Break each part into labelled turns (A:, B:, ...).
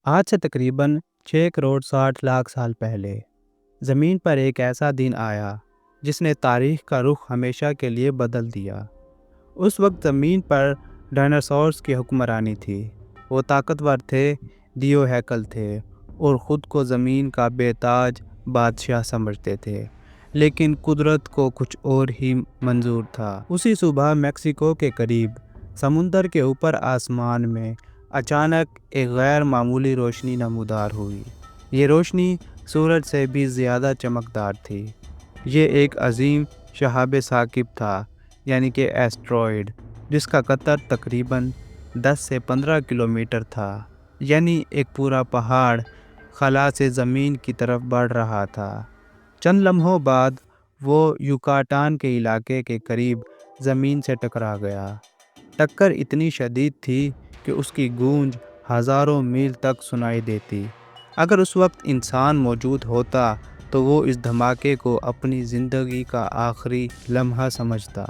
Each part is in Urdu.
A: آج سے تقریباً 6 کروڑ 60 لاکھ سال پہلے زمین پر ایک ایسا دن آیا جس نے تاریخ کا رخ ہمیشہ کے لیے بدل دیا۔ اس وقت زمین پر ڈائناسورز کی حکمرانی تھی۔ وہ طاقتور تھے، دیو ہیکل تھے اور خود کو زمین کا بے تاج بادشاہ سمجھتے تھے، لیکن قدرت کو کچھ اور ہی منظور تھا۔ اسی صبح میکسیکو کے قریب سمندر کے اوپر آسمان میں اچانک ایک غیر معمولی روشنی نمودار ہوئی۔ یہ روشنی سورج سے بھی زیادہ چمکدار تھی۔ یہ ایک عظیم شہاب ثاقب تھا، یعنی کہ ایسٹرائیڈ، جس کا قطر تقریباً 10 سے 15 کلومیٹر تھا، یعنی ایک پورا پہاڑ خلا سے زمین کی طرف بڑھ رہا تھا۔ چند لمحوں بعد وہ یوکاٹان کے علاقے کے قریب زمین سے ٹکرا گیا۔ ٹکر اتنی شدید تھی کہ اس کی گونج ہزاروں میل تک سنائی دیتی۔ اگر اس وقت انسان موجود ہوتا تو وہ اس دھماکے کو اپنی زندگی کا آخری لمحہ سمجھتا۔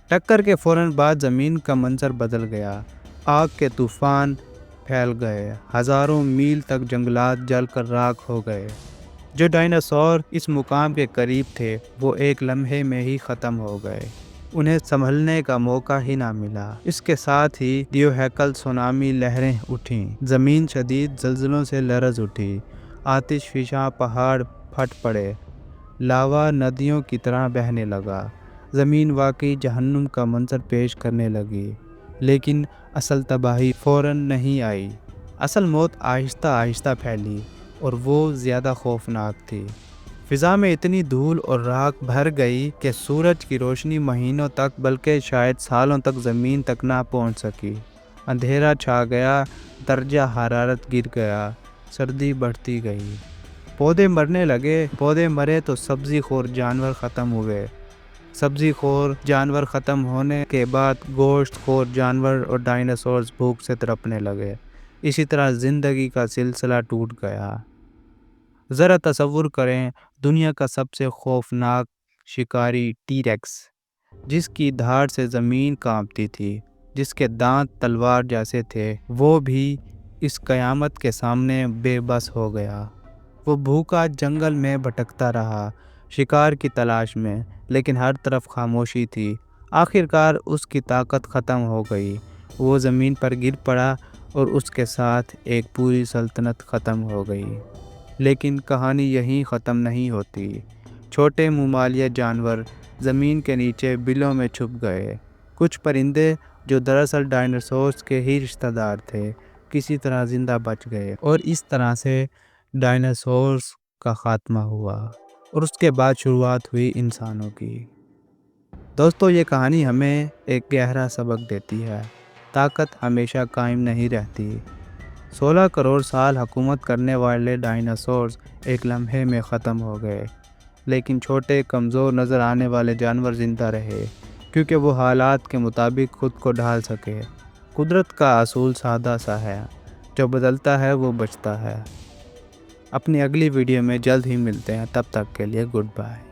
A: ٹکر کے فوراً بعد زمین کا منظر بدل گیا۔ آگ کے طوفان پھیل گئے، ہزاروں میل تک جنگلات جل کر راکھ ہو گئے۔ جو ڈائناسور اس مقام کے قریب تھے وہ ایک لمحے میں ہی ختم ہو گئے، انہیں سنبھلنے کا موقع ہی نہ ملا۔ اس کے ساتھ ہی دیو ہیکل سونامی لہریں اٹھیں، زمین شدید زلزلوں سے لرز اٹھی، آتش فشاں پہاڑ پھٹ پڑے، لاوا ندیوں کی طرح بہنے لگا۔ زمین واقعی جہنم کا منظر پیش کرنے لگی، لیکن اصل تباہی فوراً نہیں آئی۔ اصل موت آہستہ آہستہ پھیلی اور وہ زیادہ خوفناک تھی۔ فضا میں اتنی دھول اور راکھ بھر گئی کہ سورج کی روشنی مہینوں تک بلکہ شاید سالوں تک زمین تک نہ پہنچ سکی۔ اندھیرا چھا گیا، درجہ حرارت گر گیا، سردی بڑھتی گئی، پودے مرنے لگے۔ پودے مرے تو سبزی خور جانور ختم ہوئے، سبزی خور جانور ختم ہونے کے بعد گوشت خور جانور اور ڈائناسورز بھوک سے تڑپنے لگے۔ اسی طرح زندگی کا سلسلہ ٹوٹ گیا۔ ذرا تصور کریں، دنیا کا سب سے خوفناک شکاری ٹی ریکس، جس کی دھاڑ سے زمین کانپتی تھی، جس کے دانت تلوار جیسے تھے، وہ بھی اس قیامت کے سامنے بے بس ہو گیا۔ وہ بھوکا جنگل میں بھٹکتا رہا، شکار کی تلاش میں، لیکن ہر طرف خاموشی تھی۔ آخر کار اس کی طاقت ختم ہو گئی، وہ زمین پر گر پڑا اور اس کے ساتھ ایک پوری سلطنت ختم ہو گئی۔ لیکن کہانی یہیں ختم نہیں ہوتی۔ چھوٹے ممالیہ جانور زمین کے نیچے بلوں میں چھپ گئے۔ کچھ پرندے جو دراصل ڈائناسورز کے ہی رشتہ دار تھے، کسی طرح زندہ بچ گئے، اور اس طرح سے ڈائناسورز کا خاتمہ ہوا اور اس کے بعد شروعات ہوئی انسانوں کی۔ دوستو، یہ کہانی ہمیں ایک گہرا سبق دیتی ہے۔ طاقت ہمیشہ قائم نہیں رہتی۔ 16 کروڑ سال حکومت کرنے والے ڈائناسورز ایک لمحے میں ختم ہو گئے، لیکن چھوٹے کمزور نظر آنے والے جانور زندہ رہے، کیونکہ وہ حالات کے مطابق خود کو ڈھال سکے۔ قدرت کا اصول سادہ سا ہے، جو بدلتا ہے وہ بچتا ہے۔ اپنی اگلی ویڈیو میں جلد ہی ملتے ہیں، تب تک کے لیے گڈ بائے۔